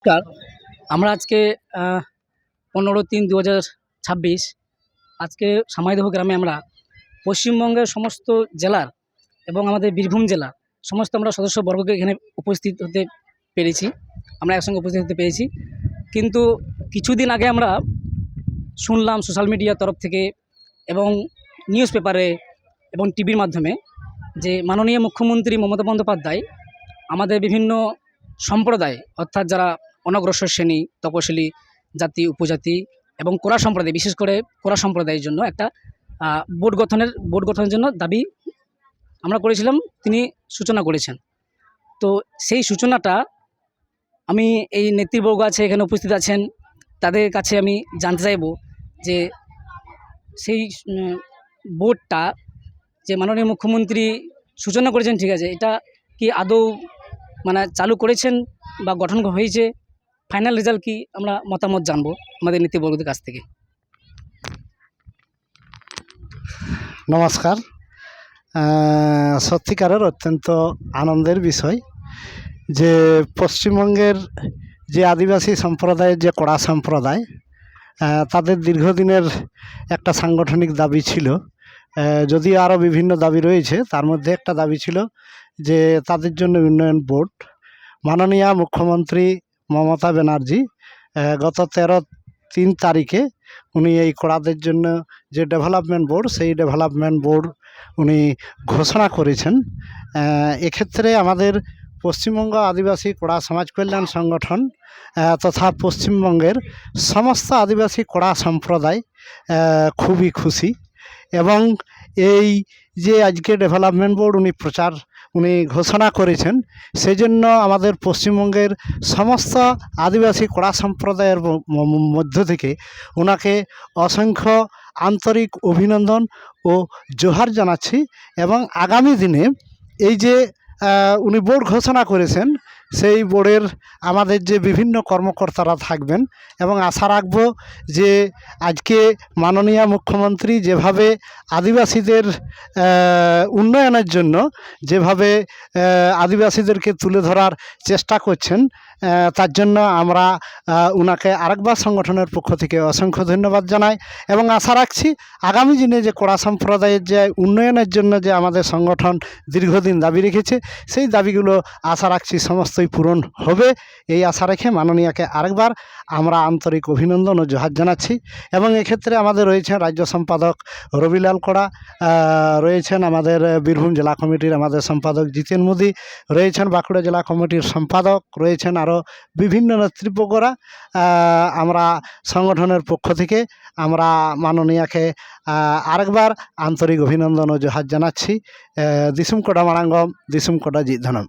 নমস্কার। আমরা আজকে 15-3-2026 আজকে সামাইদহ গ্রামে আমরা পশ্চিমবঙ্গের সমস্ত জেলার এবং আমাদের বীরভূম জেলার সমস্ত আমরা সদস্যবর্গকে এখানে উপস্থিত হতে পেরেছি। আমরা একসঙ্গে উপস্থিত হতে পেরেছি। কিন্তু কিছুদিন আগে আমরা শুনলাম সোশ্যাল মিডিয়ার তরফ থেকে এবং নিউজ পেপারে এবং টিভির মাধ্যমে যে মাননীয় মুখ্যমন্ত্রী মমতা বন্দ্যোপাধ্যায় আমাদের বিভিন্ন সম্প্রদায় অর্থাৎ যারা অনগ্রসর শ্রেণী, তপশিলি জাতি, উপজাতি এবং কোরা সম্প্রদায়, বিশেষ করে কোরা সম্প্রদায়ের জন্য একটা বোর্ড গঠনের জন্য দাবি আমরা করেছিলাম, তিনি সূচনা করেছেন। তো সেই সূচনাটা আমি এই নেতৃবর্গ আছে এখানে উপস্থিত আছেন, তাদের কাছে আমি জানতে চাইব যে সেই বোর্ডটা যে মাননীয় মুখ্যমন্ত্রী সূচনা করেছেন, ঠিক আছে, এটা কি আদৌ মানে চালু করেছেন বা গঠন হয়েছে, ফাইনাল রেজাল্ট কি, আমরা মতামত জানবো আমাদের নেতৃবর্গদের কাছ থেকে। নমস্কার। সত্যিকারের অত্যন্ত আনন্দের বিষয় যে পশ্চিমবঙ্গের যে আদিবাসী সম্প্রদায়ের যে কোড়া সম্প্রদায়, তাদের দীর্ঘদিনের একটা সাংগঠনিক দাবি ছিল, যদিও আরও বিভিন্ন দাবি রয়েছে, তার মধ্যে একটা দাবি ছিল যে তাদের জন্য উন্নয়ন বোর্ড। মাননীয় মুখ্যমন্ত্রী মমতা ব্যানার্জি গত 13 তারিখে উনি এই কোড়াদের জন্য যে ডেভেলপমেন্ট বোর্ড, সেই ডেভেলপমেন্ট বোর্ড উনি ঘোষণা করেছেন। এক্ষেত্রে আমাদের পশ্চিমবঙ্গ আদিবাসী কোড়া সমাজ কল্যাণ সংগঠন তথা পশ্চিমবঙ্গের সমস্ত আদিবাসী কোড়া সম্প্রদায় খুবই খুশি। এবং এই যে আজকে ডেভেলপমেন্ট বোর্ড উনি ঘোষণা করেছেন, সেই জন্য আমাদের পশ্চিমবঙ্গের সমস্ত আদিবাসী কোড়া সম্প্রদায়ের মধ্য থেকে ওনাকে অসংখ্য আন্তরিক অভিনন্দন ও জোহার জানাচ্ছি। এবং আগামী দিনে এই যে উনি বোর্ড ঘোষণা করেছেন, সেই বোর্ডের আমাদের যে বিভিন্ন কর্মকর্তারা থাকবেন, এবং আশা রাখব যে আজকে মাননীয় মুখ্যমন্ত্রী যেভাবে আদিবাসীদের উন্নয়নের জন্য যেভাবে আদিবাসীদেরকে তুলে ধরার চেষ্টা করছেন, তার জন্য আমরা ওনাকে আরেকবার সংগঠনের পক্ষ থেকে অসংখ্য ধন্যবাদ জানাই। এবং আশা রাখছি আগামী দিনে যে কোড়া সম্প্রদায়ের যে উন্নয়নের জন্য যে আমাদের সংগঠন দীর্ঘদিন দাবি রেখেছে, সেই দাবিগুলো আশা রাখছি সমস্তই পূরণ হবে। এই আশা রেখে মাননীয়কে আরেকবার আমরা আন্তরিক অভিনন্দন ও জোহার জানাচ্ছি। এবং এক্ষেত্রে আমাদের রয়েছেন রাজ্য সম্পাদক রবিলাল কোড়া, রয়েছেন আমাদের বীরভূম জেলা কমিটির আমাদের সম্পাদক জিতেন মোদী, রয়েছেন বাঁকুড়া জেলা কমিটির সম্পাদক, রয়েছেন আরও বিভিন্ন নেতৃবর্গরা। আমরা সংগঠনের পক্ষ থেকে আমরা মাননীয়কে আরেকবার আন্তরিক অভিনন্দন ও জোহার জানাচ্ছি। Disum Coda মারাঙ্গম, Disum Coda জিধনম।